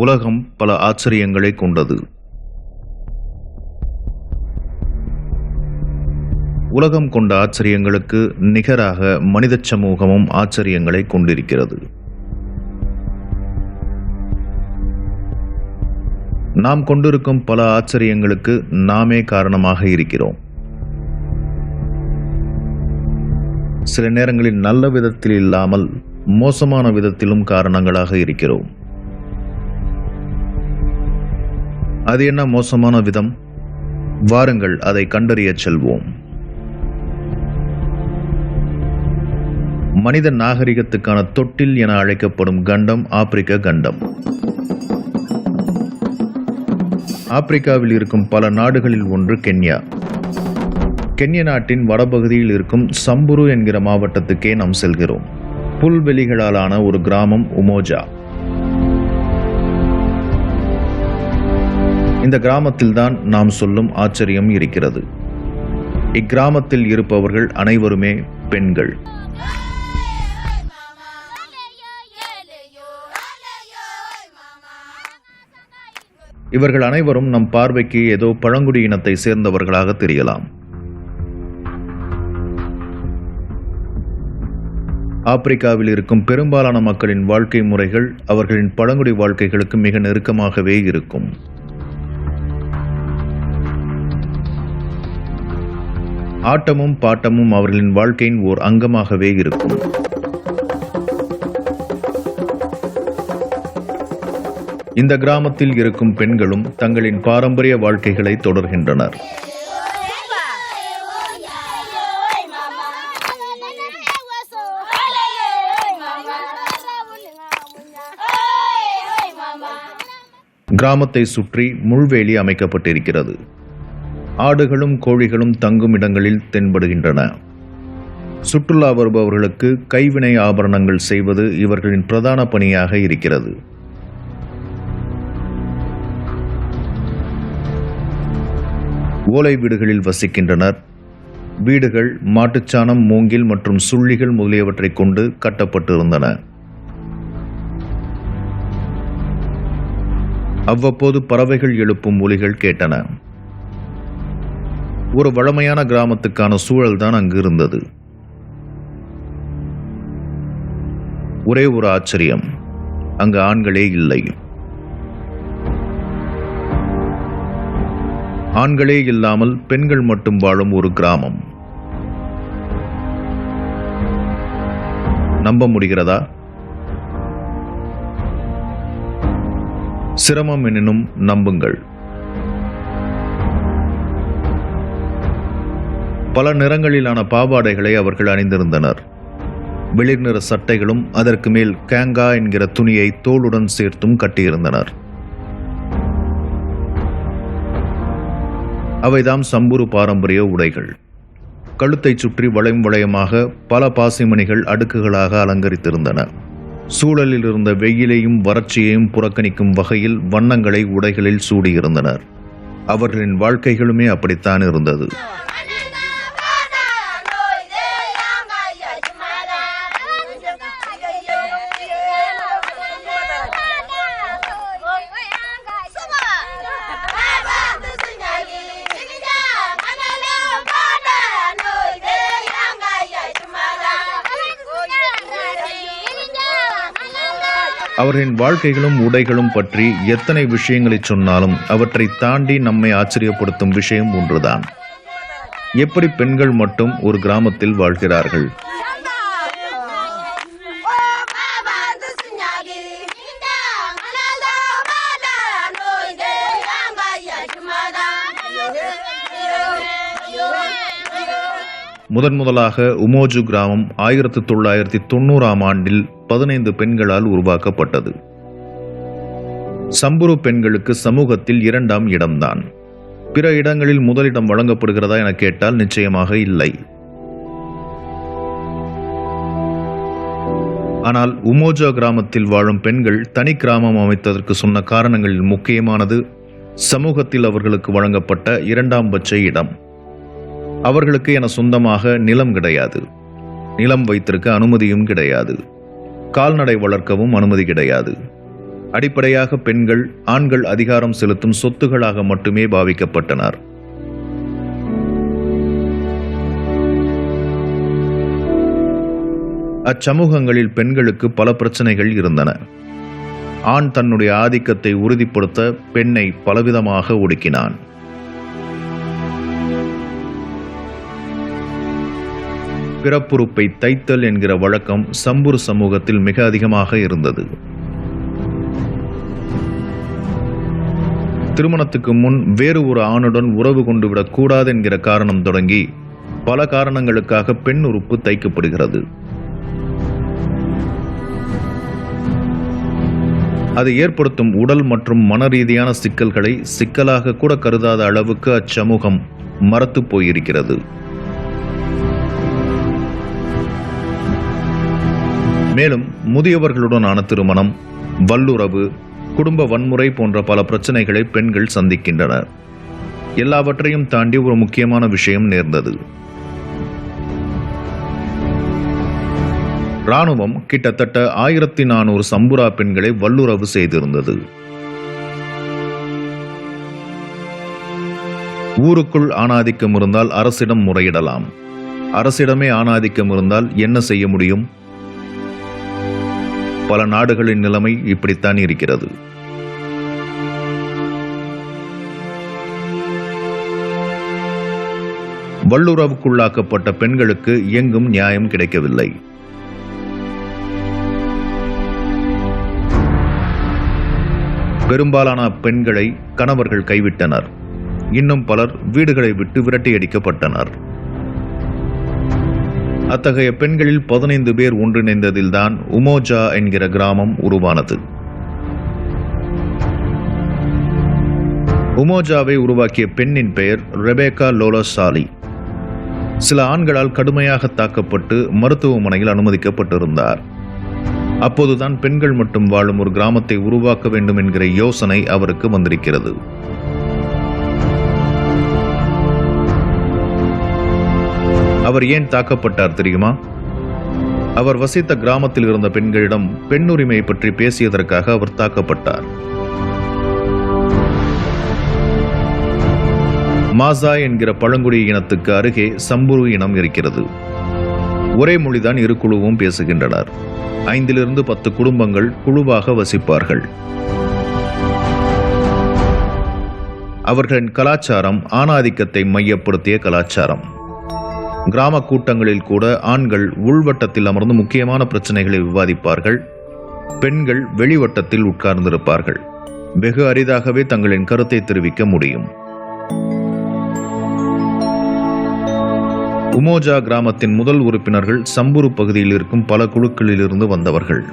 உலகம் பல ஆச்சரியங்களை கொண்டது. உலகம் கொண்ட ஆச்சரியங்களுக்கு நிகராக மனித சமூகமும் ஆச்சரியங்களை கொண்டிருக்கிறது. நாம் கொண்டிருக்கும் பல ஆச்சரியங்களுக்கு நாமே காரணமாக இருக்கிறோம். சில நேரங்களில் நல்ல விதத்தில் இல்லாமல் மோசமான விதத்திலும் காரணங்களாக இருக்கிறோம். அது என்ன மோசமான விதம்? வாருங்கள் அதை கண்டறிய செல்வோம். மனித நாகரிகத்துக்கான தொட்டில் என அழைக்கப்படும் கண்டம் ஆப்பிரிக்க கண்டம். ஆப்பிரிக்காவில் இருக்கும் பல நாடுகளில் ஒன்று கென்யா. கென்யா நாட்டின் வடபகுதியில் இருக்கும் சம்புரு என்கிற மாவட்டத்துக்கே நாம் செல்கிறோம். புல்வெளிகளாலான ஒரு கிராமம் உமோஜா. இந்த கிராமத்தில்தான் நாம் சொல்லும் ஆச்சரியம் இருக்கிறது. இக்கிராமத்தில் இருப்பவர்கள் அனைவருமே பெண்கள். இவர்கள் அனைவரும் நம் பார்வைக்கு ஏதோ பழங்குடி இனத்தை சேர்ந்தவர்களாக தெரியலாம். ஆப்பிரிக்காவில் இருக்கும் பெரும்பாலான மக்களின் வாழ்க்கை முறைகள் அவர்களின் பழங்குடி வாழ்க்கைகளுக்கு மிக நெருக்கமாகவே இருக்கும். ஆட்டமும் பாட்டமும் அவர்களின் வாழ்க்கையின் ஓர் அங்கமாகவே இருக்கும். இந்த கிராமத்தில் இருக்கும் பெண்களும் தங்களின் பாரம்பரிய வாழ்க்கைகளை தொடர்கின்றனர். கிராமத்தை சுற்றி முள்வேலி அமைக்கப்பட்டிருக்கிறது. ஆடுகளும் கோழிகளும் தங்கும் இடங்களில் தென்படுகின்றன. சுற்றுலா வருபவர்களுக்கு கைவினை ஆபரணங்கள் செய்வது இவர்களின் பிரதான பணியாக இருக்கிறது. ஓலை வீடுகளில் வசிக்கின்றனர். வீடுகள் மாட்டுச்சாணம், மூங்கில் மற்றும் சுள்ளிகள் முதலியவற்றை கொண்டு கட்டப்பட்டிருந்தன. அவ்வப்போது பறவைகள் எழுப்பும் ஒலிகள் கேட்டன. ஒரு வழமையான கிராமத்துக்கான சூழல்தான் அங்கு இருந்தது. ஒரே ஒரு ஆச்சரியம், அங்கு ஆண்களே இல்லை. ஆண்களே இல்லாமல் பெண்கள் மட்டும் வாழும் ஒரு கிராமம். நம்ப முடிகிறதா? சிரமம் எனினும் நம்புங்கள். பல நிறங்களிலான பாவாடைகளை அவர்கள் அணிந்திருந்தனர். வெளிர் நிற சட்டைகளும் அதற்கு மேல் கேங்கா என்கிற துணியை தோளுடன் சேர்த்தும் கட்டியிருந்தனர். அவைதாம் சம்புரு பாரம்பரிய உடைகள். கழுத்தை சுற்றி வளையம் வளையமாக பல பாசிமணிகள் அடுக்குகளாக அலங்கரித்திருந்தன. சூழலில் இருந்த வெயிலையும் வறட்சியையும் புறக்கணிக்கும் வகையில் வண்ணங்களை உடைகளில் சூடியிருந்தனர். அவர்களின் வாழ்க்கைகளுமே அப்படித்தான் இருந்தது. அவர்களின் வாழ்க்கைகளும் உடைகளும் பற்றி எத்தனை விஷயங்களை சொன்னாலும் அவற்றை தாண்டி நம்மை ஆச்சரியப்படுத்தும் விஷயம் ஒன்றுதான். எப்படி பெண்கள் மட்டும் ஒரு கிராமத்தில் வாழ்கிறார்கள்? முதலாக உமோஜு கிராமம் 1990ஆம் ஆண்டில் 15 பெண்களால் உருவாக்கப்பட்டது. சம்புரு பெண்களுக்கு சமூகத்தில் 2ஆம் இடம்தான். பிற இடங்களில் முதலிடம் வழங்கப்படுகிறதா என கேட்டால் நிச்சயமாக இல்லை. ஆனால் உமோஜா கிராமத்தில் வாழும் பெண்கள் தனி கிராமம் அமைத்ததற்கு சொன்ன காரணங்களில் முக்கியமானது சமூகத்தில் அவர்களுக்கு வழங்கப்பட்ட 2ஆம் பட்ச இடம். அவர்களுக்கு என சொந்தமாக நிலம் கிடையாது. நிலம் வைத்திருக்க அனுமதியும் கிடையாது. கால்நடை வளர்க்கவும் அனுமதி கிடையாது. அடிப்படையாக பெண்கள் ஆண்கள் அதிகாரம் செலுத்தும் சொத்துகளாக மட்டுமே பாவிக்கப்பட்டனர். அச்சமூகங்களில் பெண்களுக்கு பல பிரச்சனைகள் இருந்தன. ஆண் தன்னுடைய ஆதிக்கத்தை உறுதிப்படுத்த பெண்ணை பலவிதமாக ஒடுக்கினான். பிறப்புறுப்பை தைத்தல் என்கிற வழக்கம் சம்புர் சமூகத்தில் மிக அதிகமாக இருந்தது. திருமணத்துக்கு முன் வேறு ஒரு ஆணுடன் உறவு கொண்டு விடக்கூடாது என்கிற காரணம் தொடங்கி பல காரணங்களுக்காக பெண் உறுப்பு தைக்கப்படுகிறது. அது ஏற்படுத்தும் உடல் மற்றும் மன ரீதியான சிக்கல்களை சிக்கலாக கூட கருதாத அளவுக்கு அச்சமூகம் மறத்து போயிருக்கிறது. மேலும் முதியவர்களுடனான திருமணம், வல்லுறவு, குடும்ப வன்முறை போன்ற பல பிரச்சனைகளை பெண்கள் சந்திக்கின்றனர். எல்லாவற்றையும் தாண்டி ஒரு முக்கியமான விஷயம் நேர்ந்தது. இராணுவம் கிட்டத்தட்ட 1400 சம்புரா பெண்களை வல்லுறவு செய்திருந்தது. ஊருக்குள் ஆணாதிக்கம் இருந்தால் அரசிடம் முறையிடலாம். அரசிடமே ஆணாதிக்கம் இருந்தால் என்ன செய்ய முடியும்? பல நாடுகளின் நிலைமை இப்படித்தான் இருக்கிறது. வல்லுறவுக்குள்ளாக்கப்பட்ட பெண்களுக்கு எங்கும் நியாயம் கிடைக்கவில்லை. பெரும்பாலான பெண்களை கணவர்கள் கைவிட்டனர். இன்னும் பலர் வீடுகளை விட்டு விரட்டியடிக்கப்பட்டனர். அத்தகைய பெண்களில் 15 பேர் ஒன்றிணைந்ததில்தான் உமோஜா என்கிற கிராமம் உருவானது. உமோஜாவை உருவாக்கிய பெண்ணின் பெயர் ரெபேக்கா லோலசாலி. சில ஆண்களால் கடுமையாக தாக்கப்பட்டு மருத்துவமனையில் அனுமதிக்கப்பட்டிருந்தார். அப்போதுதான் பெண்கள் மட்டும் வாழும் ஒரு கிராமத்தை உருவாக்க வேண்டும் என்கிற யோசனை அவருக்கு வந்திருக்கிறது. அவர் ஏன் தாக்கப்பட்டார் தெரியுமா? அவர் வசித்த கிராமத்தில் இருந்த பெண்களிடம் பெண்ணுரிமை பற்றி பேசியதற்காக அவர் தாக்கப்பட்டார். மாசா என்கிற பழங்குடி இனத்துக்கு அருகே சம்புரு இனம் இருக்கிறது. ஒரே மொழிதான் இரு குழுவும் பேசுகின்றனர். 5 to 10 குடும்பங்கள் குழுவாக வசிப்பார்கள். அவர்களின் கலாச்சாரம் ஆணாதிக்கத்தை மையப்படுத்திய கலாச்சாரம். கிராம கூட்டங்களில் கூட ஆண்கள் உள்வட்டத்தில் அமர்ந்து முக்கியமான பிரச்சனைகளை விவாதிப்பார்கள். பெண்கள் வெளிவட்டத்தில் உட்கார்ந்திருப்பார்கள். வெகு அரிதாகவே தங்களின் கருத்தை தெரிவிக்க முடியும். உமோஜா கிராமத்தின் முதல் உறுப்பினர்கள் சம்புரு பகுதியில் இருக்கும் பல குழுக்களிலிருந்து வந்தவர்கள்.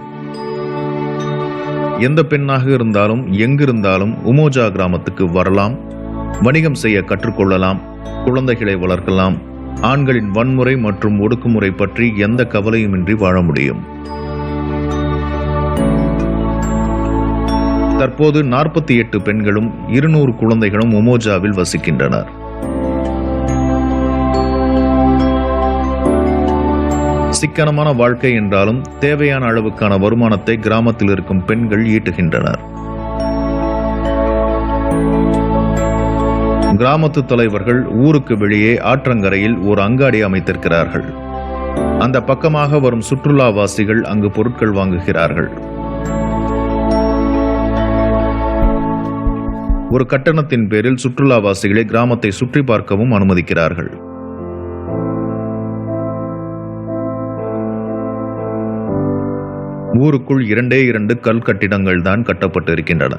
எந்த பெண்ணாக இருந்தாலும் எங்கிருந்தாலும் உமோஜா கிராமத்துக்கு வரலாம், வணிகம் செய்ய கற்றுக்கொள்ளலாம், குழந்தைகளை வளர்க்கலாம், ஆண்களின் வன்முறை மற்றும் ஒடுக்குமுறை பற்றி எந்த கவலையுமின்றி வாழ முடியும். தற்போது 48 பெண்களும் 200 குழந்தைகளும் உமோஜாவில் வசிக்கின்றனர். சிக்கனமான வாழ்க்கை என்றாலும் தேவையான அளவுக்கான வருமானத்தை கிராமத்தில் இருக்கும் பெண்கள் ஈட்டுகின்றனர். கிராமத்து தலைவர்கள் ஊருக்கு வெளியே ஆற்றங்கரையில் ஒரு அங்காடி அமைத்திருக்கிறார்கள். அந்த பக்கமாக வரும் சுற்றுலாவாசிகள் அங்கு பொருட்கள் வாங்குகிறார்கள். ஒரு கட்டணத்தின் பேரில் சுற்றுலாவாசிகளை கிராமத்தை சுற்றி பார்க்கவும் அனுமதிக்கிறார்கள். ஊருக்குள் 2 கல் கட்டிடங்கள் தான் கட்டப்பட்டு இருக்கின்றன.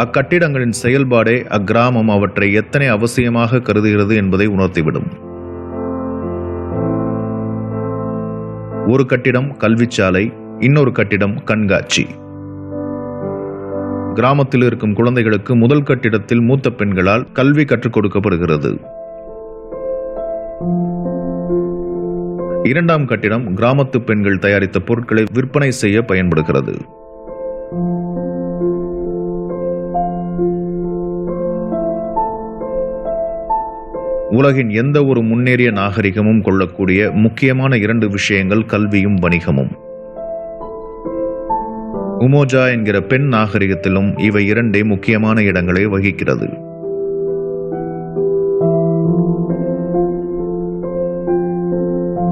அக்கட்டிடங்களின் செயல்பாடே அக்கிராமம் அவற்றை எத்தனை அவசியமாக கருதுகிறது என்பதை உணர்த்திவிடும். ஒரு கட்டிடம் கல்விச்சாலை, இன்னொரு கட்டிடம் கண்காட்சி. கிராமத்தில் இருக்கும் குழந்தைகளுக்கு முதல் கட்டிடத்தில் மூத்த பெண்களால் கல்வி கற்றுக் கொடுக்கப்படுகிறது. 2ஆம் கட்டிடம் கிராமத்து பெண்கள் தயாரித்த பொருட்களை விற்பனை செய்ய பயன்படுகிறது. உலகின் எந்த ஒரு முன்னேறிய நாகரிகமும் கொள்ளக்கூடிய முக்கியமான 2 விஷயங்கள் கல்வியும் வணிகமும். உமோஜா என்கிற பெண் நாகரிகத்திலும் இவை இரண்டே முக்கியமான இடங்களை வகிக்கிறது.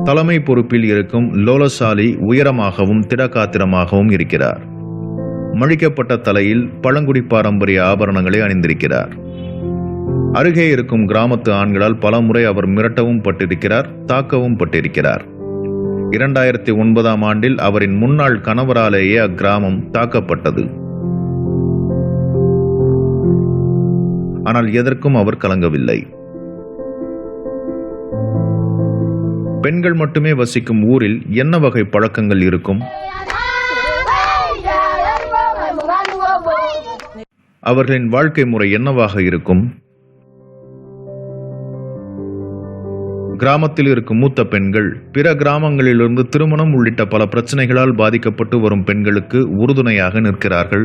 தலைமை பொறுப்பில் இருக்கும் லோலசாலி உயரமாகவும் திடகாத்திரமாகவும் இருக்கிறார். மழிக்கப்பட்ட தலையில் பழங்குடி பாரம்பரிய ஆபரணங்களை அணிந்திருக்கிறார். அருகே இருக்கும் கிராமத்து ஆண்களால் பலமுறை அவர் மிரட்டவும் பட்டிருக்கிறார், தாக்கவும் பட்டிருக்கிறார். 2009ஆம் ஆண்டில் அவரின் முன்னாள் கணவராலேயே அக்கிராமம் தாக்கப்பட்டது. ஆனால் எதற்கும் அவர் கலங்கவில்லை. பெண்கள் மட்டுமே வசிக்கும் ஊரில் என்ன வகை பழக்கங்கள் இருக்கும்? அவர்களின் வாழ்க்கை முறை என்னவாக இருக்கும்? கிராமத்தில் இருக்கும் மூத்த பெண்கள் பிற கிராமங்களிலிருந்து திருமணம் உள்ளிட்ட பல பிரச்சனைகளால் பாதிக்கப்பட்டு வரும் பெண்களுக்கு உறுதுணையாக நிற்கிறார்கள்.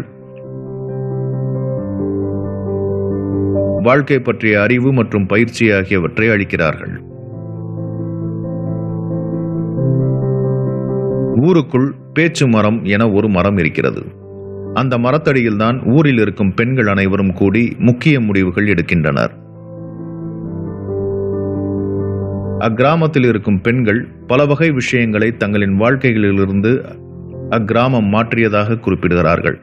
வாழ்க்கை பற்றிய அறிவு மற்றும் பயிற்சி ஆகியவற்றை அளிக்கிறார்கள். ஊருக்குள் பேச்சு மரம் என ஒரு மரம் இருக்கிறது. அந்த மரத்தடியில்தான் ஊரில் இருக்கும் பெண்கள் அனைவரும் கூடி முக்கிய முடிவுகள் எடுக்கின்றனர். அக்கிராமத்தில் இருக்கும் பெண்கள் பல வகை விஷயங்களை தங்களின் வாழ்க்கைகளிலிருந்து அக்கிராமம் மாற்றியதாக குறிப்பிடுகிறார்கள்.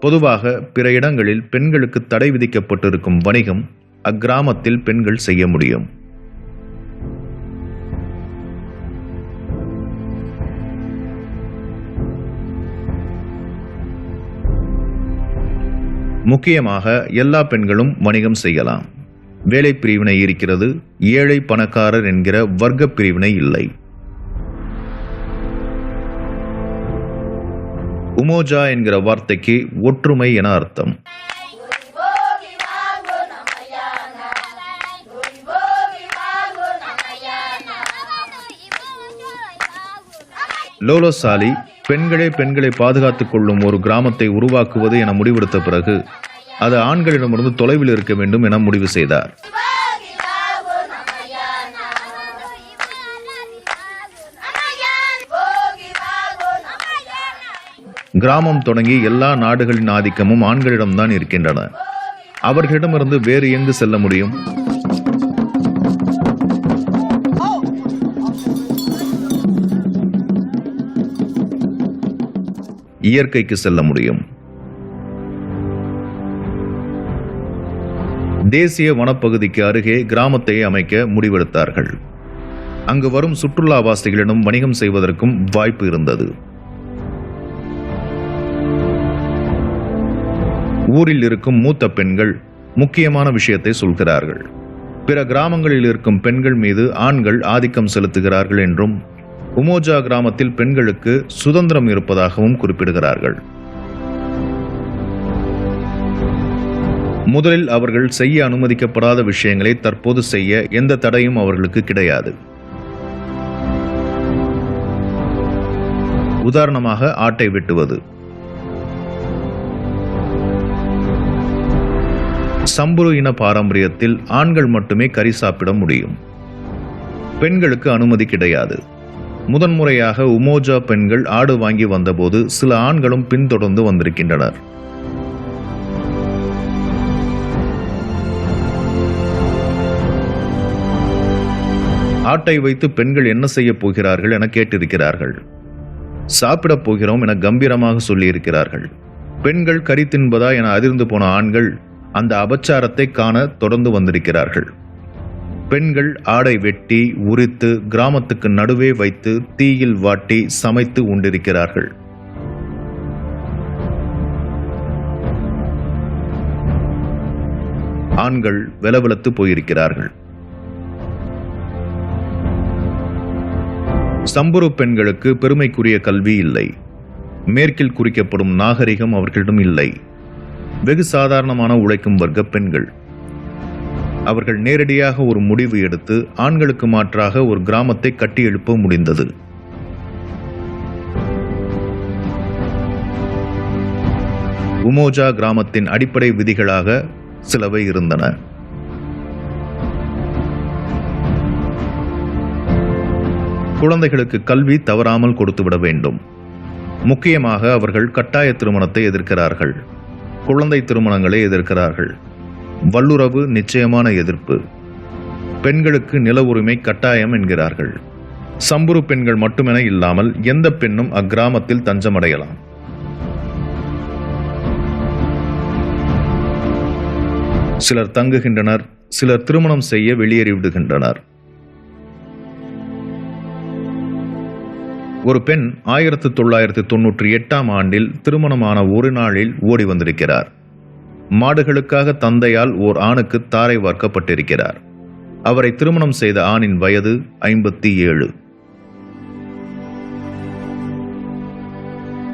பொதுவாக பிற இடங்களில் பெண்களுக்கு தடை விதிக்கப்பட்டிருக்கும் வணிகம் அக்கிராமத்தில் பெண்கள் செய்ய முடியும். முக்கியமாக எல்லா பெண்களும் வணிகம் செய்யலாம். வேலை பிரிவினை இருக்கிறது. ஏழை பணக்காரர் என்கிற வர்க்க பிரிவினை இல்லை. உமோஜா என்கிற வார்த்தைக்கு ஒற்றுமை என அர்த்தம். லோலசாலி பெண்களை பாதுகாத்துக் கொள்ளும் ஒரு கிராமத்தை உருவாக்குவது என முடிவெடுத்த பிறகு அது ஆண்களிடமிருந்து தொலைவில் இருக்க வேண்டும் என முடிவு செய்தார். கிராமம் தொடங்கி எல்லா நாடுகளின் ஆதிக்கமும் ஆண்களிடம்தான் இருக்கின்றன. அவர்களிடமிருந்து வேறு எங்கு செல்ல முடியும்? இயற்கைக்கு செல்ல முடியும். தேசிய வனப்பகுதிக்கு அருகே கிராமத்தை அமைக்க முடிவெடுத்தார்கள். அங்கு வரும் சுற்றுலாவாசிகளிடம் வணிகம் செய்வதற்கும் வாய்ப்பு இருந்தது. ஊரில் இருக்கும் மூத்த பெண்கள் முக்கியமான விஷயத்தை சொல்கிறார்கள். பிற கிராமங்களில் இருக்கும் பெண்கள் மீது ஆண்கள் ஆதிக்கம் செலுத்துகிறார்கள் என்றும் உமோஜா கிராமத்தில் பெண்களுக்கு சுதந்திரம் இருப்பதாகவும் குறிப்பிடுகிறார்கள். முதலில் அவர்கள் செய்ய அனுமதிக்கப்படாத விஷயங்களை தற்போது செய்ய எந்த தடையும் அவர்களுக்கு கிடையாது. உதாரணமாக ஆட்டை வெட்டுவது. சம்புரு இன பாரம்பரியத்தில் ஆண்கள் மட்டுமே கறி சாப்பிட முடியும். பெண்களுக்கு அனுமதி கிடையாது. முதன்முறையாக உமோஜா பெண்கள் ஆடு வாங்கி வந்தபோது சில ஆண்களும் பின்தொடர்ந்து வந்திருக்கின்றனர். ஆட்டை வைத்து பெண்கள் என்ன செய்ய போகிறார்கள் என கேட்டிருக்கிறார்கள். சாப்பிடப் போகிறோம் என கம்பீரமாக சொல்லியிருக்கிறார்கள். பெண்கள் கறி தின்பதா என அதிர்ந்து போன ஆண்கள் அந்த அபச்சாரத்தை காண தொடர்ந்து வந்திருக்கிறார்கள். பெண்கள் ஆடை வெட்டி உரித்து கிராமத்துக்கு நடுவே வைத்து தீயில் வாட்டி சமைத்து உண்டிருக்கிறார்கள். ஆண்கள் வெலவெலத்து போயிருக்கிறார்கள். சம்புரு பெண்களுக்கு பெருமைக்குரிய கல்வி இல்லை. மேற்கில் குறிக்கப்படும் நாகரிகம் அவர்களிடம் இல்லை. வெகு சாதாரணமான உழைக்கும் வர்க்க பெண்கள். அவர்கள் நேரடியாக ஒரு முடிவு எடுத்து ஆண்களுக்கு மாற்றாக ஒரு கிராமத்தை கட்டி எழுப்ப முடிந்தது. உமோஜா கிராமத்தின் அடிப்படை விதிகளாக சிலவை இருந்தன. குழந்தைகளுக்கு கல்வி தவறாமல் கொடுத்துவிட வேண்டும். முக்கியமாக அவர்கள் கட்டாய திருமணத்தை எதிர்க்கிறார்கள். குழந்தை திருமணங்களை எதிர்க்கிறார்கள். வல்லுறவு நிச்சயமான எதிர்ப்பு. பெண்களுக்கு நில உரிமை கட்டாயம் என்கிறார்கள். சம்புரு பெண்கள் மட்டுமென இல்லாமல் எந்த பெண்ணும் அக்கிராமத்தில் தஞ்சமடையலாம். சிலர் தங்குகின்றனர், சிலர் திருமணம் செய்ய வெளியேறிவிடுகின்றனர். ஒரு பெண் 1998 ஆண்டில் திருமணமான ஒரு நாளில் ஓடி வந்திருக்கிறார். மாடுகளுக்காக தந்தையால் ஓர் ஆணுக்கு தாரை வார்க்கப்பட்டிருக்கிறார். அவரை திருமணம் செய்த ஆணின் வயது 57.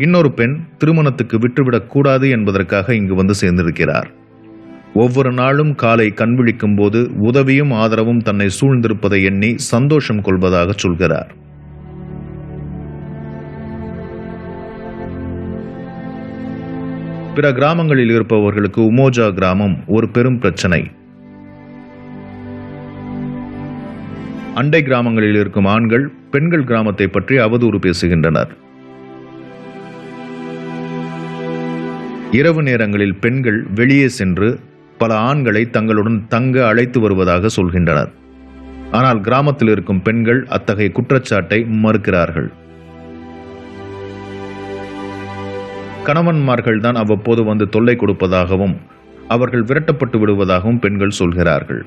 இன்னொரு பெண் திருமணத்துக்கு விட்டுவிடக் கூடாது என்பதற்காக இங்கு வந்து சேர்ந்திருக்கிறார். ஒவ்வொரு நாளும் காலை கண்விழிக்கும் போது உதவியும் ஆதரவும் தன்னை சூழ்ந்திருப்பதை எண்ணி சந்தோஷம் கொள்வதாக சொல்கிறார். பிற கிராமங்களில் இருப்பவர்களுக்கு உமோஜா கிராமம் ஒரு பெரும் பிரச்சனை. அண்டை கிராமங்களில் இருக்கும் ஆண்கள் பெண்கள் கிராமத்தை பற்றி அவதூறு பேசுகின்றனர். இரவு நேரங்களில் பெண்கள் வெளியே சென்று பல ஆண்களை தங்களுடன் தங்க அழைத்து வருவதாக சொல்கின்றனர். ஆனால் கிராமத்தில் இருக்கும் பெண்கள் அத்தகைய குற்றச்சாட்டை மறுக்கிறார்கள். கணவன்மார்கள் தான் அவ்வப்போது வந்து தொல்லை கொடுப்பதாகவும் அவர்கள் விரட்டப்பட்டு விடுவதாகவும் பெண்கள் சொல்கிறார்கள்.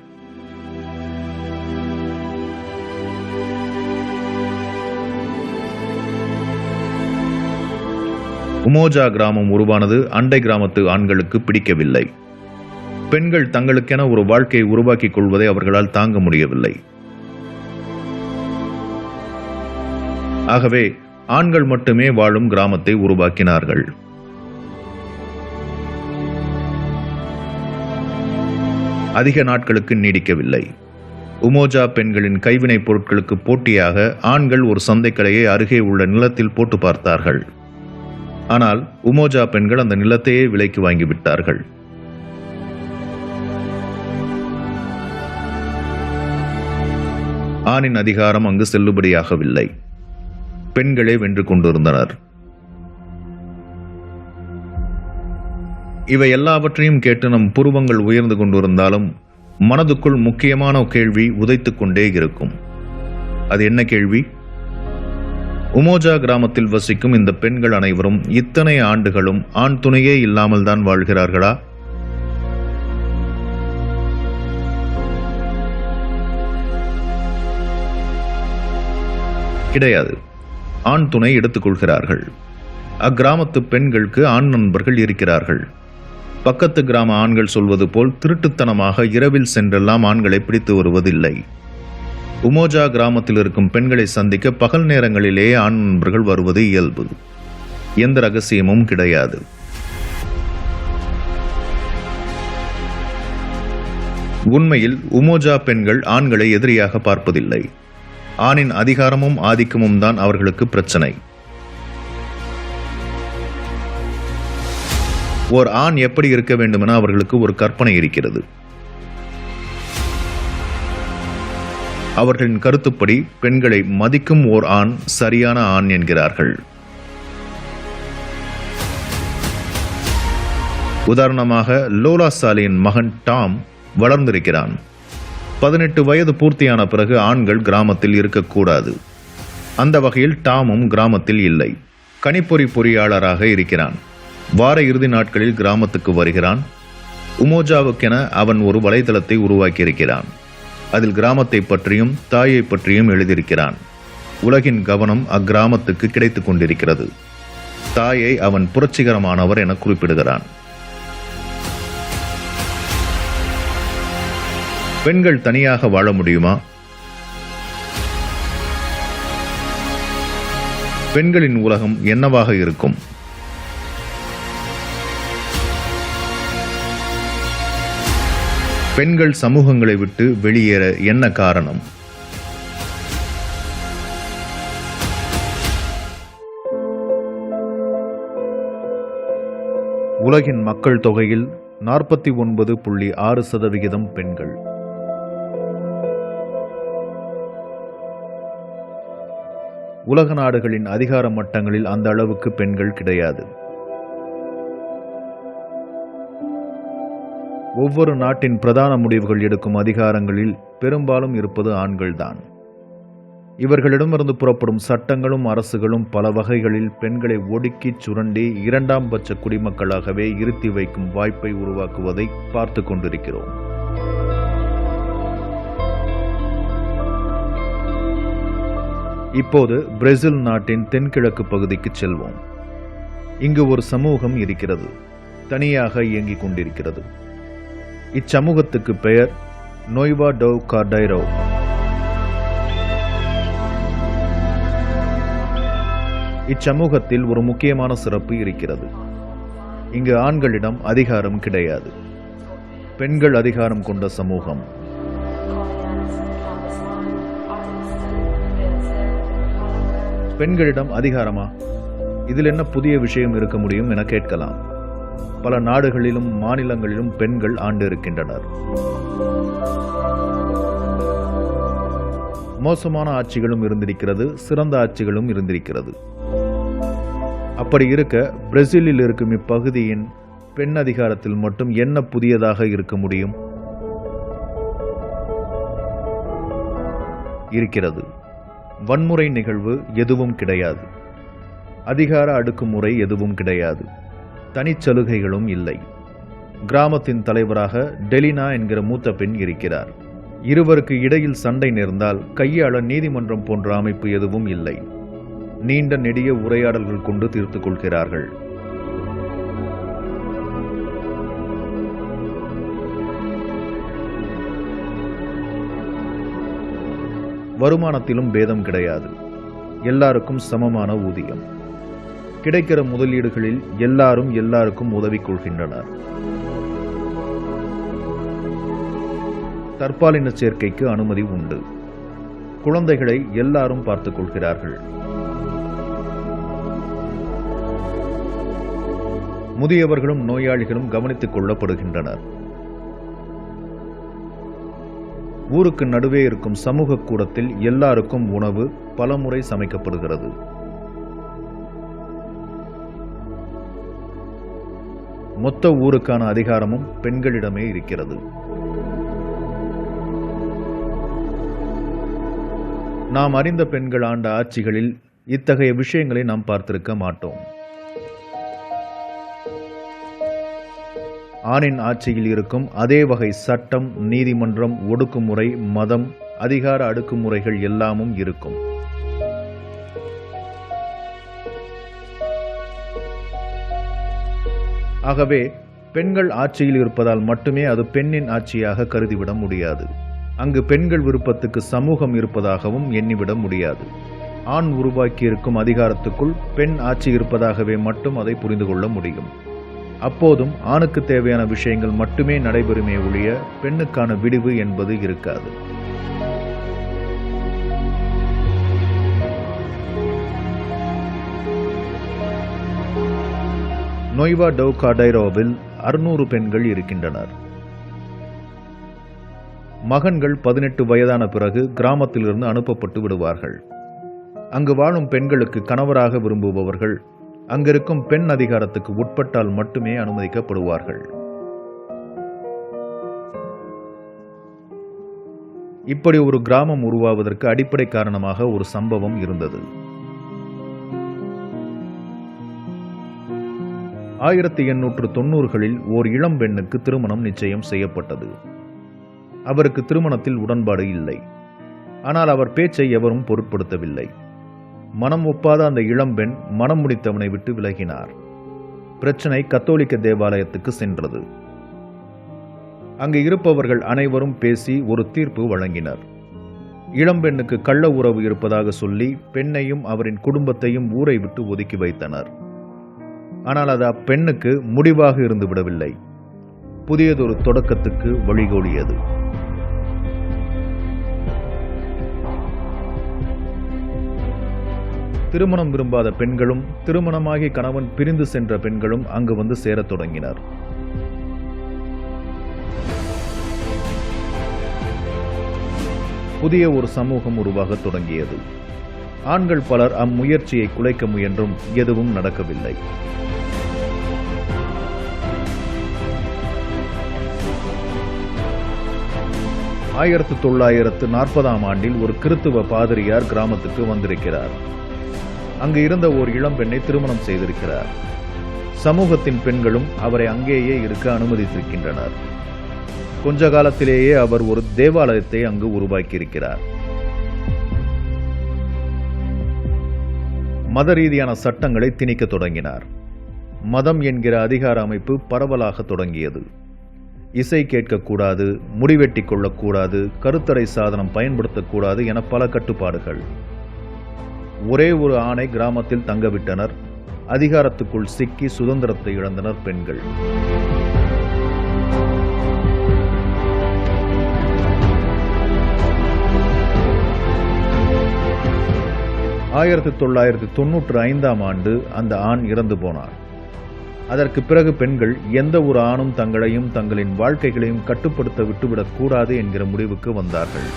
உமோஜா கிராமம் உருவானது அண்டை கிராமத்து ஆண்களுக்கு பிடிக்கவில்லை. பெண்கள் தங்களுக்கென ஒரு வாழ்க்கையை உருவாக்கிக் கொள்வதை அவர்களால் தாங்க முடியவில்லை. ஆகவே ஆண்கள் மட்டுமே வாழும் கிராமத்தை உருவாக்கினார்கள். அதிக நாட்களுக்கு நீடிக்கவில்லை. உமோஜா பெண்களின் கைவினைப் பொருட்களுக்கு போட்டியாக ஆண்கள் ஒரு சந்தைக்கடையை அருகே உள்ள நிலத்தில் போட்டு பார்த்தார்கள். ஆனால் உமோஜா பெண்கள் அந்த நிலத்தையே விலைக்கு வாங்கிவிட்டார்கள். ஆணின் அதிகாரம் அங்கு செல்லுபடியாகவில்லை. பெண்களே வென்று கொண்டிருந்தனர். இவை எல்லாவற்றையும் கேட்டு நம் புருவங்கள் உயர்ந்து கொண்டிருந்தாலும் மனதுக்குள் முக்கியமான கேள்வி உதைத்துக் கொண்டே இருக்கும். அது என்ன கேள்வி? உமோஜா கிராமத்தில் வசிக்கும் இந்த பெண்கள் அனைவரும் இத்தனை ஆண்டுகளும் ஆண் துணையே இல்லாமல் தான் வாழ்கிறார்களா? கிடையாது. ஆண் துணை எடுத்துக்கொள்கிறார்கள். அக்கிராமத்து பெண்களுக்கு ஆண் நண்பர்கள் இருக்கிறார்கள். பக்கத்து கிராம ஆண்கள் சொல்வது போல் திருட்டுத்தனமாக இரவில் சென்றெல்லாம் ஆண்களை பிடித்து வருவதில்லை. உமோஜா கிராமத்தில் இருக்கும் பெண்களை சந்திக்க பகல் நேரங்களிலேயே ஆண் நண்பர்கள் வருவது இயல்பு. எந்த ரகசியமும் கிடையாது. உண்மையில் உமோஜா பெண்கள் ஆண்களை எதிரியாக பார்ப்பதில்லை. ஆணின் அதிகாரமும் ஆதிக்கமும் தான் அவர்களுக்கு பிரச்சனை. ஓர் ஆண் எப்படி இருக்க வேண்டுமென அவர்களுக்கு ஒரு கற்பனை இருக்கிறது. அவர்களின் கருத்துப்படி பெண்களை மதிக்கும் ஓர் ஆண் சரியான ஆண் என்கிறார்கள். உதாரணமாக லோலா சாலியின் மகன் டாம் வளர்ந்திருக்கிறான். 18 வயது பூர்த்தியான பிறகு ஆண்கள் கிராமத்தில் இருக்கக்கூடாது. அந்த வகையில் டாமும் கிராமத்தில் இல்லை. கணிப்பொறி பொறியாளராக இருக்கிறான். வார இறுதி நாட்களில் கிராமத்துக்கு வருகிறான். உமோஜாவுக்கென அவன் ஒரு வலைதளத்தை உருவாக்கியிருக்கிறான். அதில் கிராமத்தை பற்றியும் தாயை பற்றியும் எழுதியிருக்கிறான். உலகின் கவனம் அக்கிராமத்துக்கு கிடைத்துக் கொண்டிருக்கிறது. தாயை அவன் புரட்சிகரமானவர் என குறிப்பிடுகிறான். பெண்கள் தனியாக வாழ முடியுமா? பெண்களின் உலகம் என்னவாக இருக்கும்? பெண்கள் சமூகங்களை விட்டு வெளியேற என்ன காரணம்? உலகின் மக்கள் தொகையில் 49.6% பெண்கள். உலக நாடுகளின் அதிகார மட்டங்களில் அந்த அளவுக்கு பெண்கள் கிடையாது. ஒவ்வொரு நாட்டின் பிரதான முடிவுகள் எடுக்கும் அதிகாரங்களில் பெரும்பாலும் இருப்பது ஆண்கள்தான். இவர்களிடமிருந்து புறப்படும் சட்டங்களும் அரசுகளும் பல வகைகளில் பெண்களை ஒடுக்கி சுரண்டி இரண்டாம் பட்ச குடிமக்களாகவே இருத்தி வைக்கும் வாய்ப்பை உருவாக்குவதை பார்த்து கொண்டிருக்கிறோம். இப்போது பிரேசில் நாட்டின் தென்கிழக்கு பகுதிக்கு செல்வோம். இங்கு ஒரு சமூகம் இருக்கிறது, தனியாக இயங்கிக் கொண்டிருக்கிறது. இச்சமூகத்துக்கு பெயர் நோய்வா டோ கார்டைரோ. இச்சமூகத்தில் ஒரு முக்கியமான சிறப்பு இருக்கிறது. இங்கு ஆண்களிடம் அதிகாரம் கிடையாது. பெண்கள் அதிகாரம் கொண்ட சமூகம். பெண்களிடம் அதிகாரமா? இதில் என்ன புதிய விஷயம் இருக்க முடியும் என கேட்கலாம். பல நாடுகளிலும் மாநிலங்களிலும் பெண்கள் ஆண்டு இருக்கின்றனர். மோசமான ஆட்சிகளும் இருந்திருக்கிறது, சிறந்த ஆட்சிகளும் இருந்திருக்கிறது. அப்படி இருக்க பிரேசிலில் இருக்கும் இப்பகுதியின் பெண் அதிகாரத்தில் மட்டும் என்ன புதியதாக இருக்க முடியும்? இருக்கிறது. வன்முறை நிகழ்வு எதுவும் கிடையாது. அதிகார அடுக்குமுறை எதுவும் கிடையாது. தனிச்சலுகைகளும் இல்லை. கிராமத்தின் தலைவராக டெலினா என்கிற மூத்த பெண் இருக்கிறார். இருவருக்கு இடையில் சண்டை நேர்ந்தால் கையாள நீதிமன்றம் போன்ற அமைப்பு எதுவும் இல்லை. நீண்ட நெடிய உரையாடல்கள் கொண்டு தீர்த்துக் கொள்கிறார்கள். வருமானத்திலும் பேதம் கிடையாது. எல்லாருக்கும் சமமான ஊதியம். கிடைக்கிற முதலீடுகளில் எல்லாரும் எல்லாருக்கும் உதவி கொள்கின்றனர். தற்பாலின சேர்க்கைக்கு அனுமதி உண்டு. குழந்தைகளை எல்லாரும் பார்த்துக் கொள்கிறார்கள். முதியவர்களும் நோயாளிகளும் கவனித்துக் கொள்ளப்படுகின்றனர். ஊருக்கு நடுவே இருக்கும் சமூக கூடத்தில் எல்லாருக்கும் உணவு பலமுறை சமைக்கப்படுகிறது. மொத்த ஊருக்கான அதிகாரமும் பெண்களிடமே இருக்கிறது. நாம் அறிந்த பெண்கள் ஆண்ட ஆட்சிகளில் இத்தகைய விஷயங்களை நாம் பார்த்திருக்க மாட்டோம். ஆணின் ஆட்சியில் இருக்கும் அதே வகை சட்டம், நீதிமன்றம், ஒடுக்குமுறை, மதம், அதிகார அடுக்குமுறைகள் எல்லாமும் இருக்கும். ஆகவே பெண்கள் ஆட்சியில் இருப்பதால் மட்டுமே அது பெண்ணின் ஆட்சியாக கருதிவிட முடியாது. அங்கு பெண்கள் விருப்பத்துக்கு சமூகம் இருப்பதாகவும் எண்ணிவிட முடியாது. ஆண் உருவாக்கியிருக்கும் அதிகாரத்துக்குள் பெண் ஆட்சி இருப்பதாகவே மட்டும் அதை புரிந்து கொள்ள முடியும். அப்போதும் ஆணுக்கு தேவையான விஷயங்கள் மட்டுமே நடைபெறுமே ஒழிய பெண்ணுக்கான விடிவு என்பது இருக்காது. நோய்வா டோ கார்டைரோவில் 600 பெண்கள் இருக்கின்றனர். மகன்கள் 18 வயதான பிறகு கிராமத்திலிருந்து அனுப்பப்பட்டு விடுவார்கள். அங்கு வாழும் பெண்களுக்கு கணவராக விரும்புபவர்கள் அங்கிருக்கும் பெண் அதிகாரத்துக்கு உட்பட்டால் மட்டுமே அனுமதிக்கப்படுவார்கள். இப்படி ஒரு கிராமம் உருவாவதற்கு அடிப்படை காரணமாக ஒரு சம்பவம் இருந்தது. 1890களில் ஓர் இளம் பெண்ணுக்கு திருமணம் நிச்சயம் செய்யப்பட்டது. அவருக்கு திருமணத்தில் உடன்பாடு இல்லை. ஆனால் அவர் பேச்சை எவரும் பொருட்படுத்தவில்லை. மனம் ஒப்பாத அந்த இளம்பெண் மனம் முடித்தவனை விட்டு விலகினார். பிரச்சனை கத்தோலிக்க தேவாலயத்துக்கு சென்றது. அங்கு இருப்பவர்கள் அனைவரும் பேசி ஒரு தீர்ப்பு வழங்கினர். இளம்பெண்ணுக்கு கள்ள உறவு இருப்பதாக சொல்லி பெண்ணையும் அவரின் குடும்பத்தையும் ஊரை விட்டு ஒதுக்கி வைத்தனர். ஆனால் அது அப்பெண்ணுக்கு முடிவாக இருந்து விடவில்லை. புதியதொரு தொடக்கத்துக்கு வழிகோலியது. திருமணம் விரும்பாத பெண்களும் திருமணமாகி கணவன் பிரிந்து சென்ற பெண்களும் அங்கு வந்து சேரத் தொடங்கினர். புதிய ஒரு சமூகம் உருவாகத் தொடங்கியது. ஆண்கள் பலர் அம்முயற்சியை குலைக்க முயன்றும் எதுவும் நடக்கவில்லை. ஆயிரத்து 1940 ஆண்டில் ஒரு கிறித்துவ பாதிரியார் கிராமத்துக்கு வந்திருக்கிறார். அங்கு இருந்த ஓர் இளம்பெண்ணை திருமணம் செய்திருக்கிறார். சமூகத்தின் பெண்களும் அவரை அங்கேயே இருக்க அனுமதித்திருக்கின்றனர். கொஞ்ச காலத்திலேயே அவர் ஒரு தேவாலயத்தை அங்கு உருவாக்கியிருக்கிறார். மத ரீதியான சட்டங்களை திணிக்க தொடங்கினார். மதம் என்கிற அதிகார அமைப்பு பரவலாக தொடங்கியது. இசை கேட்கக்கூடாது, முடிவெட்டி கொள்ளக்கூடாது, கருத்தடை சாதனம் பயன்படுத்தக்கூடாது என பல கட்டுப்பாடுகள். ஒரே ஒரு ஆணை கிராமத்தில் தங்கவிட்டனர். அதிகாரத்துக்குள் சிக்கி சுதந்திரத்தை இழந்தனர் பெண்கள். ஆயிரத்து 1995 ஆண்டு அந்த ஆண் இறந்து போனார். அதற்கு பிறகு பெண்கள் எந்த ஒரு ஆணும் தங்களையும் தங்களின் வாழ்க்கைகளையும் கட்டுப்படுத்த விட்டுவிடக் கூடாது என்கிற முடிவுக்கு வந்தார்கள்.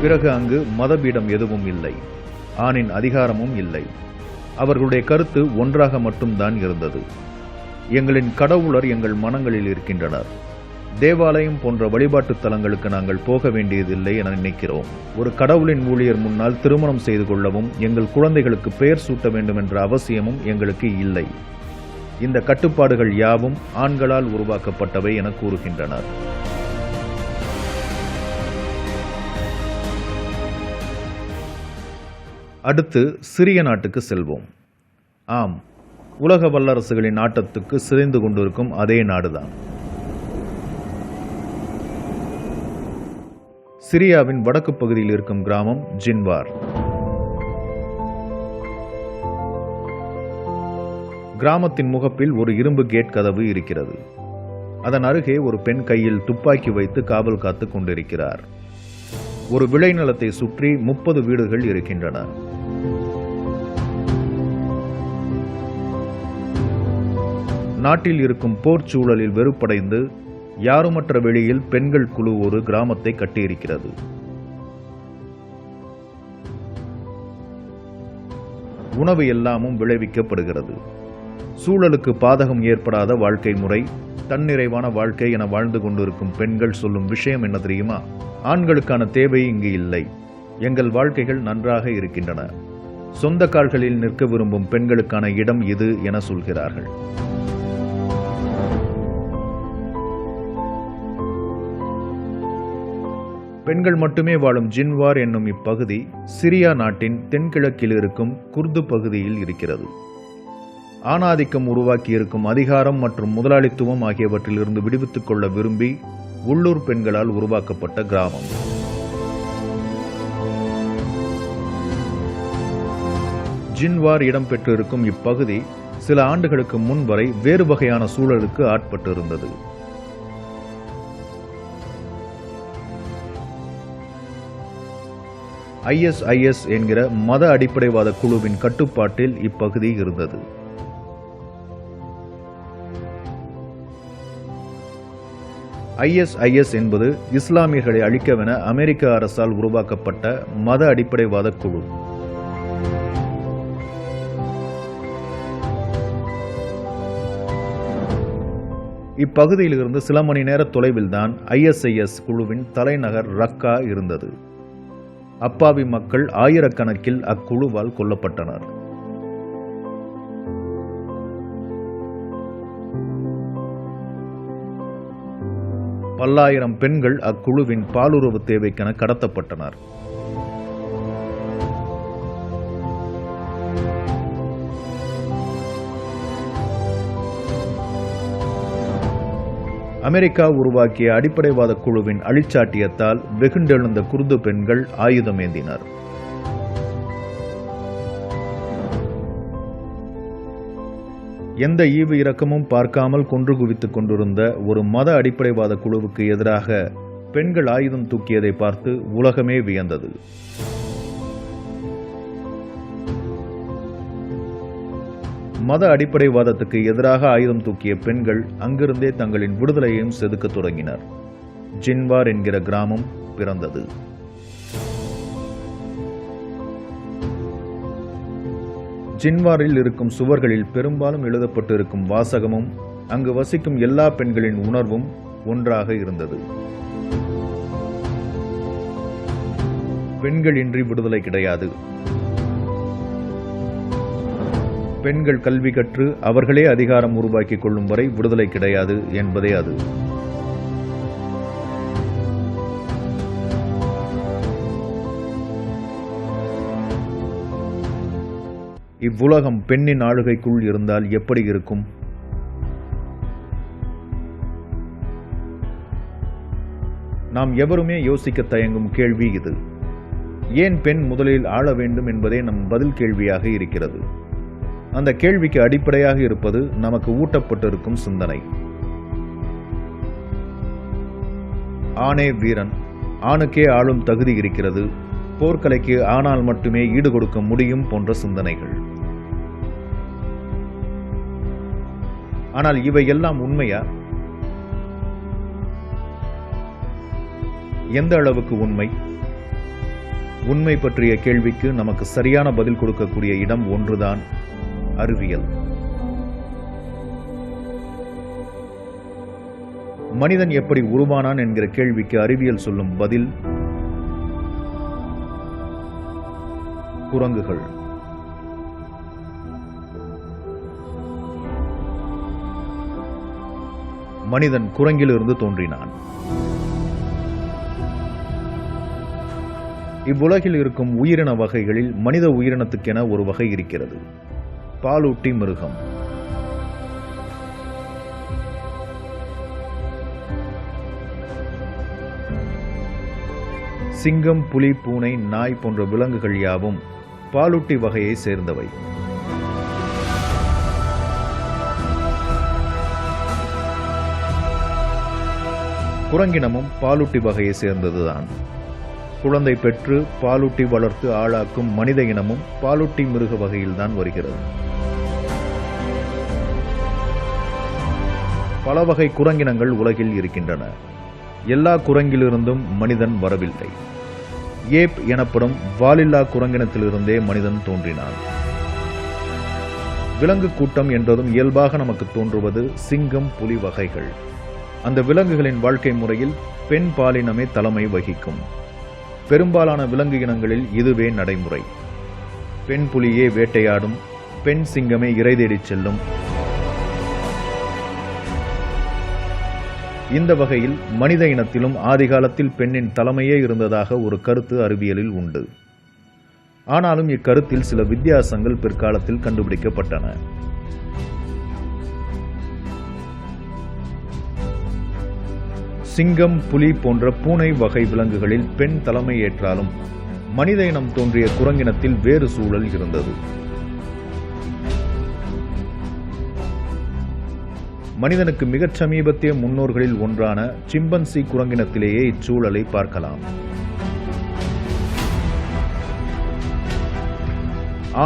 பிறகு அங்கு மதபீடம் எதுவும் இல்லை, ஆணின் அதிகாரமும் இல்லை. அவர்களுடைய கருத்து ஒன்றாக மட்டும்தான் இருந்தது. எங்களின் கடவுளர் எங்கள் மனங்களில் இருக்கின்றனர். தேவாலயம் போன்ற வழிபாட்டு தலங்களுக்கு நாங்கள் போக வேண்டியதில்லை என நினைக்கிறோம். ஒரு கடவுளின் ஊழியர் முன்னால் திருமணம் செய்து கொள்ளவும் எங்கள் குழந்தைகளுக்கு பெயர் சூட்ட வேண்டும் என்ற அவசியமும் எங்களுக்கு இல்லை. இந்த கட்டுப்பாடுகள் யாவும் ஆண்களால் உருவாக்கப்பட்டவை என கூறுகின்றனர். அடுத்து சிறிய நாட்டுக்கு செல்வோம். ஆம், உலக வல்லரசுகளின் ஆட்டத்துக்கு சிதைந்து கொண்டிருக்கும் அதே நாடுதான். சிரியாவின் வடக்கு பகுதியில் இருக்கும் கிராமம் ஜின்வார். கிராமத்தின் முகப்பில் ஒரு இரும்பு கேட் கதவு இருக்கிறது. அதன் அருகே ஒரு பெண் கையில் துப்பாக்கி வைத்து காவல் காத்து கொண்டிருக்கிறார். ஒரு விளைநிலத்தை சுற்றி 30 வீடுகள் இருக்கின்றன. நாட்டில் இருக்கும் போர் சூழலில் வெறுப்படைந்து யாருமற்ற வெளியில் பெண்கள் குழு ஒரு கிராமத்தை கட்டியிருக்கிறது. உணவு எல்லாமும் விளைவிக்கப்படுகிறது. சூழலுக்கு பாதகம் ஏற்படாத வாழ்க்கை முறை, தன்னிறைவான வாழ்க்கை என வாழ்ந்து கொண்டிருக்கும் பெண்கள் சொல்லும் விஷயம் என்ன தெரியுமா? ஆண்களுக்கான தேவை இங்கு இல்லை. எங்கள் வாழ்க்கைகள் நன்றாக இருக்கின்றன. சொந்த கால்களில் நிற்க விரும்பும் பெண்களுக்கான இடம் இது என சொல்கிறார்கள். பெண்கள் மட்டுமே வாழும் ஜின்வார் என்னும் இப்பகுதி சிரியா நாட்டின் தென்கிழக்கில் இருக்கும் குர்து பகுதியில் இருக்கிறது. ஆணாதிக்கம் உருவாக்கி இருக்கும் அதிகாரம் மற்றும் முதலாளித்துவம் ஆகியவற்றிலிருந்து விடுவித்துக் கொள்ள விரும்பி உள்ளூர் பெண்களால் உருவாக்கப்பட்ட கிராமம். ஜின்வார் இடம்பெற்றிருக்கும் இப்பகுதி சில ஆண்டுகளுக்கு முன் வரை வேறு வகையான சூழலுக்கு ஆட்பட்டு இருந்தது. ISIS என்கிற மத அடிப்படைவாத குழுவின் கட்டுப்பாட்டில் இப்பகுதி இருந்தது. ISIS என்பது இஸ்லாமியர்களை அழிக்கவென அமெரிக்க அரசால் உருவாக்கப்பட்ட மத அடிப்படைவாத குழு. இப்பகுதியிலிருந்து சில மணி நேர தொலைவில்தான் ISIS குழுவின் தலைநகர் ரக்கா இருந்தது. அப்பாவி மக்கள் ஆயிரக்கணக்கில் அக்குழுவால் கொல்லப்பட்டனர். பல்லாயிரம் பெண்கள் அக்குழுவின் பாலுறவு தேவைக்கென கடத்தப்பட்டனர். அமெரிக்கா உருவாக்கிய அடிப்படைவாத குழுவின் அழிச்சாட்டியத்தால் வெகுண்டெழுந்த குர்து பெண்கள் ஆயுதமேந்தினர். எந்த ஈவு இரக்கமும் பார்க்காமல் கொன்று குவித்துக் கொண்டிருந்த ஒரு மத அடிப்படைவாத குழுவுக்கு எதிராக பெண்கள் ஆயுதம் தூக்கியதை பார்த்து உலகமே வியந்தது. மத அடிப்படைவாதத்துக்கு எதிராக ஆயுதம் தூக்கிய பெண்கள் அங்கிருந்தே தங்களின் விடுதலையையும் செதுக்க தொடங்கினர். ஜின்வார் என்கிற கிராமம் பிறந்தது. ஜின்வாரில் இருக்கும் சுவர்களில் பெரும்பாலும் எழுதப்பட்டு இருக்கும் வாசகமும் அங்கு வசிக்கும் எல்லா பெண்களின் உணர்வும் ஒன்றாக இருந்தது. பெண்கள் இன்றி விடுதலை கிடையாது. பெண்கள் கல்வி கற்று அவர்களே அதிகாரம் உருவாக்கிக் கொள்ளும் வரை விடுதலை கிடையாது என்பதே அது. இவ்வுலகம் பெண்ணின் ஆளுகைக்குள் இருந்தால் எப்படி இருக்கும்? நாம் எவருமே யோசிக்க தயங்கும் கேள்வி இது. ஏன் பெண் முதலில் ஆள வேண்டும் என்பதே நம் பதில் கேள்வியாக இருக்கிறது. அந்த கேள்விக்கு அடிப்படையாக இருப்பது நமக்கு ஊட்டப்பட்டிருக்கும் சிந்தனை. ஆணே வீரன், ஆணுக்கே ஆளும் தகுதி இருக்கிறது, போர்க்கலைக்கு ஆணால் மட்டுமே ஈடு கொடுக்க முடியும் போன்ற சிந்தனைகள். ஆனால் இவை எல்லாம் உண்மையா? எந்த அளவுக்கு உண்மை? உண்மை பற்றிய கேள்விக்கு நமக்கு சரியான பதில் கொடுக்கக்கூடிய இடம் ஒன்றுதான், அறிவியல். மனிதன் எப்படி உருவானான் என்கிற கேள்விக்கு அறிவியல் சொல்லும் பதில் குரங்குகள். மனிதன் குரங்கிலிருந்து தோன்றினான். இவ்வுலகில் இருக்கும் உயிரின வகைகளில் மனித உயிரினத்துக்கென ஒரு வகை இருக்கிறது, பாலூட்டி மிருகம். சிங்கம், புலி, பூனை, நாய் போன்ற விலங்குகள் யாவும் பாலூட்டி வகையை சேர்ந்தவை. குரங்கினமும் பாலூட்டி வகையை சேர்ந்ததுதான். குழந்தை பெற்று பாலூட்டி வளர்த்து ஆளாக்கும் மனித இனமும் பாலூட்டி மிருக வகையில்தான் வருகிறது. பல வகை குரங்கினங்கள் உலகில் இருக்கின்றன. எல்லா குரங்கிலிருந்தும் மனிதன் வரவில்லை. ஏப் எனப்படும் வாலில்லா குரங்கினத்திலிருந்தே மனிதன் தோன்றினான். விலங்கு கூட்டம் என்றதும் இயல்பாக நமக்கு தோன்றுவது சிங்கம், புலி வகைகள். அந்த விலங்குகளின் வாழ்க்கை முறையில் பெண் பாலினமே தலைமை வகிக்கும். பெரும்பாலான விலங்கு இனங்களில் இதுவே நடைமுறை. பெண் புலியே வேட்டையாடும், பெண் சிங்கமே இரை தேடிச் செல்லும். இந்த வகையில் மனித இனத்திலும் ஆதிகாலத்தில் பெண்ணின் தலைமையே இருந்ததாக ஒரு கருத்து அறிவியலில் உண்டு. ஆனாலும் இக்கருத்தில் சில வித்தியாசங்கள் பிற்காலத்தில் கண்டுபிடிக்கப்பட்டன. சிங்கம், புலி போன்ற பூனை வகை விலங்குகளில் பெண் தலைமை ஏற்றாலும் மனித இனம் தோன்றிய குரங்கினத்தில் வேறு சூழல் இருந்தது. மனிதனுக்கு மிகச் சமீபத்திய முன்னோர்களில் ஒன்றான சிம்பன்சி குரங்கினத்திலேயே இச்சூழலை பார்க்கலாம்.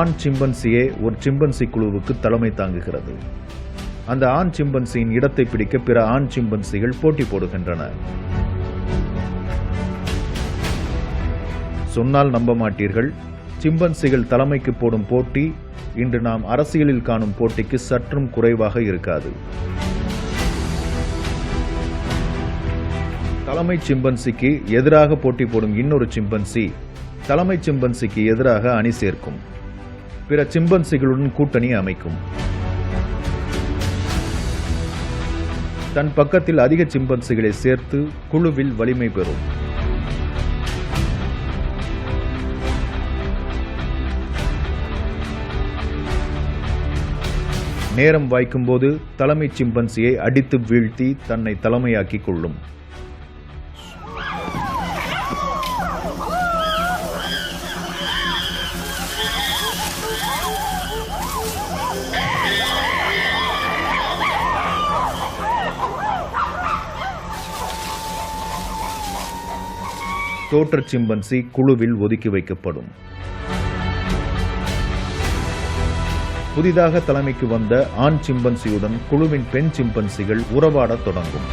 ஆண் சிம்பன்சியே ஒரு சிம்பன்சி குழுவுக்கு தலைமை தாங்குகிறது. அந்த ஆண் சிம்பன்சியின் இடத்தை பிடிக்க பிற ஆண் சிம்பன்சிகள் போட்டி போடுகின்றன. சொன்னால் நம்ப மாட்டீர்கள், சிம்பன்சிகள் தலைமைக்கு போடும் போட்டி இன்று நாம் அரசியலில் காணும் போட்டிக்கு சற்றும் குறைவாக இருக்காது. தலைமை சிம்பன்சிக்கு எதிராக போட்டி போடும் இன்னொரு சிம்பன்சி தலைமை சிம்பன்சிக்கு எதிராக அணி சேர்க்கும். பிற சிம்பன்சிகளுடன் கூட்டணி அமைக்கும். தன் பக்கத்தில் அதிக சிம்பன்சிகளை சேர்த்து குழுவில் வலிமை பெறும். நேரம் வாய்க்கும்போது தலைமை சிம்பன்சியை அடித்து வீழ்த்தி தன்னை தலைமையாக்கிக் கொள்ளும். தோற்ற சிம்பன்சி குழுவில் ஒதுக்கி வைக்கப்படும். புதிதாக தலைமைக்கு வந்த ஆண் சிம்பன்சியுடன் குழுவின் பெண் சிம்பன்சிகள் உறவாடத் தொடங்கும்.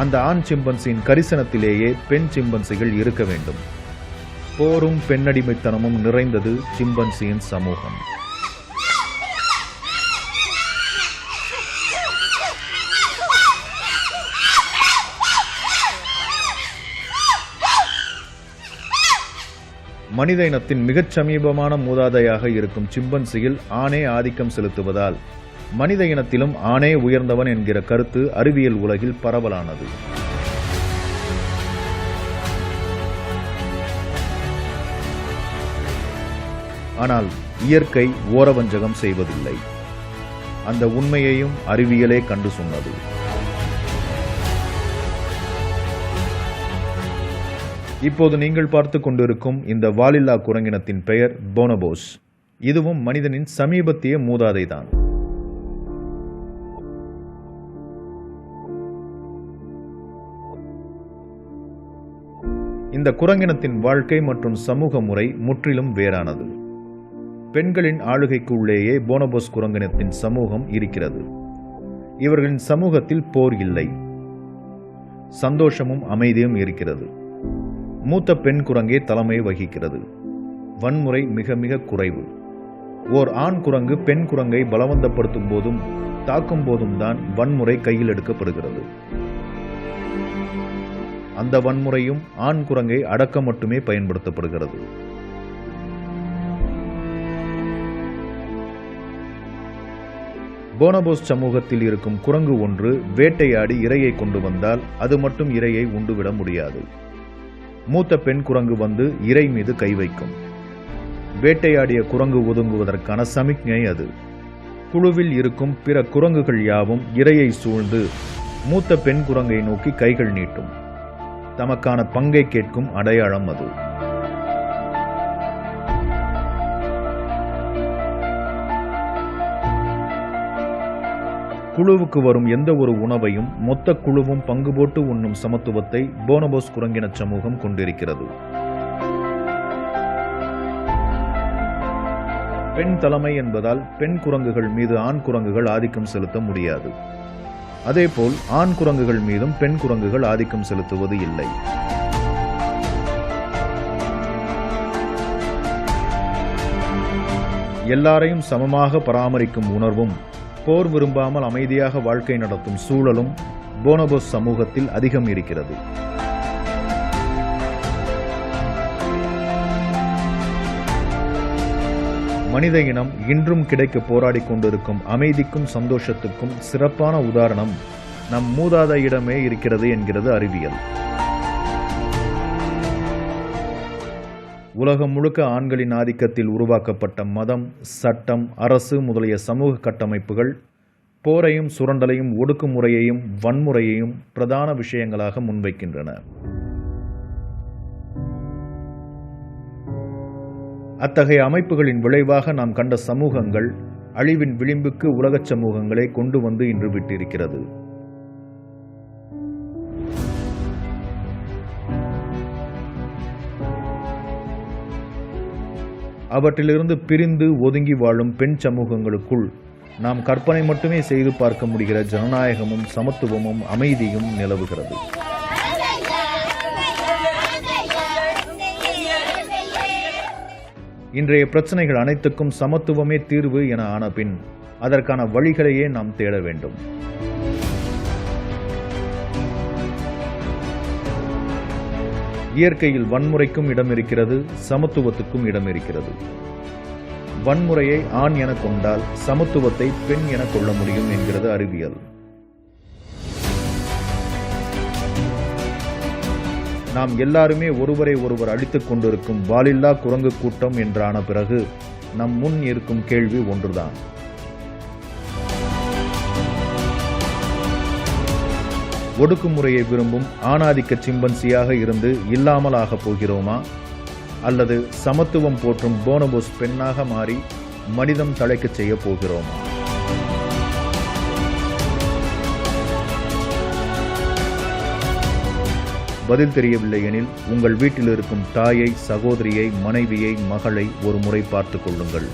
அந்த ஆண் சிம்பன்சியின் கரிசனத்திலேயே பெண் சிம்பன்சிகள் இருக்க வேண்டும். போரும் பெண்ணடிமைத்தனமும் நிறைந்தது சிம்பன்சியின் சமூகம். மனித இனத்தின் மிகச் சமீபமான மூதாதையாக இருக்கும் சிம்பன்சியில் ஆணே ஆதிக்கம் செலுத்துவதால் மனித இனத்திலும் ஆணே உயர்ந்தவன் என்கிற கருத்து அறிவியல் உலகில் பரவலானது. ஆனால் இயற்கை ஓரவஞ்சகம் செய்வதில்லை. அந்த உண்மையையும் அறிவியலே கண்டு சொன்னது. இப்போது நீங்கள் பார்த்து கொண்டிருக்கும் இந்த வாலில்லா குரங்கினத்தின் பெயர் போனபோஸ். இதுவும் மனிதனின் சமீபத்திய மூதாதைதான். இந்த குரங்கினத்தின் வாழ்க்கை மற்றும் சமூக முறை முற்றிலும் வேறானது. பெண்களின் ஆளுகைக்கு உள்ளேயே போனபோஸ் குரங்கினத்தின் சமூகம் இருக்கிறது. இவர்களின் சமூகத்தில் போர் இல்லை, சந்தோஷமும் அமைதியும் இருக்கிறது. மூத்த பெண் குரங்கே தலைமை வகிக்கிறது. வன்முறை மிக மிக குறைவு. ஓர் ஆண் குரங்கு பெண் குரங்கை பலவந்தப்படுத்தும் போதும் தாக்கும் போதும் தான் வன்முறை கையில் எடுக்கப்படுகிறது. அந்த வன்முறையும் ஆண் குரங்கை அடக்க மட்டுமே பயன்படுத்தப்படுகிறது. போனபோஸ் சமூகத்தில் இருக்கும் குரங்கு ஒன்று வேட்டையாடி இரையை கொண்டு வந்தால் அது மட்டும் இரையை உண்டுவிட முடியாது. மூத்த பெண் குரங்கு வந்து இரை மீது கை வைக்கும். வேட்டையாடிய குரங்கு ஒதுங்குவதற்கான சமிக்ஞை அது. குழுவில் இருக்கும் பிற குரங்குகள் யாவும் இரையை சூழ்ந்து மூத்த பெண் குரங்கை நோக்கி கைகள் நீட்டும். தமக்கான பங்கை கேட்கும் அடையாளம் அது. குழுவுக்கு வரும் எந்த ஒரு உணவையும் மொத்த குழுவும் பங்கு போட்டு உண்ணும் சமத்துவத்தை போனபோஸ் குரங்கின சமூகம் கொண்டிருக்கிறது. பெண் தலைமை என்பதால் பெண் குரங்குகள் மீது ஆண் குரங்குகள் ஆதிக்கம் செலுத்த முடியாது. அதேபோல் ஆண் குரங்குகள் மீதும் பெண் குரங்குகள் ஆதிக்கம் செலுத்துவது இல்லை. எல்லாரையும் சமமாக பராமரிக்கும் உணர்வும் போர் விரும்பாமல் அமைதியாக வாழ்க்கை நடத்தும் சூழலும் போனபோஸ் சமூகத்தில் அதிகம் இருக்கிறது. மனித இனம் இன்றும் கிடைக்க போராடி கொண்டிருக்கும் அமைதிக்கும் சந்தோஷத்துக்கும் சிறப்பான உதாரணம் நம் மூதாதையிடமே இருக்கிறது என்கிறது அறிவியல். உலகம் முழுக்க ஆண்களின் ஆதிக்கத்தில் உருவாக்கப்பட்ட மதம், சட்டம், அரசு முதலிய சமூக கட்டமைப்புகள் போரையும் சுரண்டலையும் ஒடுக்குமுறையையும் வன்முறையையும் பிரதான விஷயங்களாக முன்வைக்கின்றன. அத்தகைய அமைப்புகளின் விளைவாக நாம் கண்ட சமூகங்கள் அழிவின் விளிம்புக்கு உலகச் சமூகங்களை கொண்டு வந்து இன்று விட்டிருக்கிறது. அவற்றிலிருந்து பிரிந்து ஒதுங்கி வாழும் பெண் சமூகங்களுக்குள் நாம் கற்பனை மட்டுமே செய்து பார்க்க முடிகிற ஜனநாயகமும் சமத்துவமும் அமைதியும் நிலவுகிறது. இன்றைய பிரச்சனைகள் அனைத்துக்கும் சமத்துவமே தீர்வு என ஆன பின் அதற்கான வழிகளையே நாம் தேட வேண்டும். இயற்கையில் வன்முறைக்கும் இடம் இருக்கிறது, சமத்துவத்துக்கும் இடம் இருக்கிறது. வன்முறையை ஆண் என கொண்டால் சமத்துவத்தை பெண் என கொள்ள முடியும் என்கிறது அறிவியல். நாம் எல்லாருமே ஒருவரை ஒருவர் அழித்துக் கொண்டிருக்கும் வாலில்லா குரங்கு கூட்டம் என்றான பிறகு நம் முன் இருக்கும் கேள்வி ஒன்றுதான். ஒடுக்குமுறையை விரும்பும் ஆணாதிக்க சிம்பன்சியாக இருந்து இல்லாமல் ஆகப் போகிறோமா, அல்லது சமத்துவம் போற்றும் போனபோஸ் பெண்ணாக மாறி மனிதம் தழைக்கச் செய்ய போகிறோமா? பதில் தெரியவில்லை எனில் உங்கள் வீட்டில் இருக்கும் தாயை, சகோதரியை, மனைவியை, மகளை ஒரு முறை பார்த்துக் கொள்ளுங்கள்.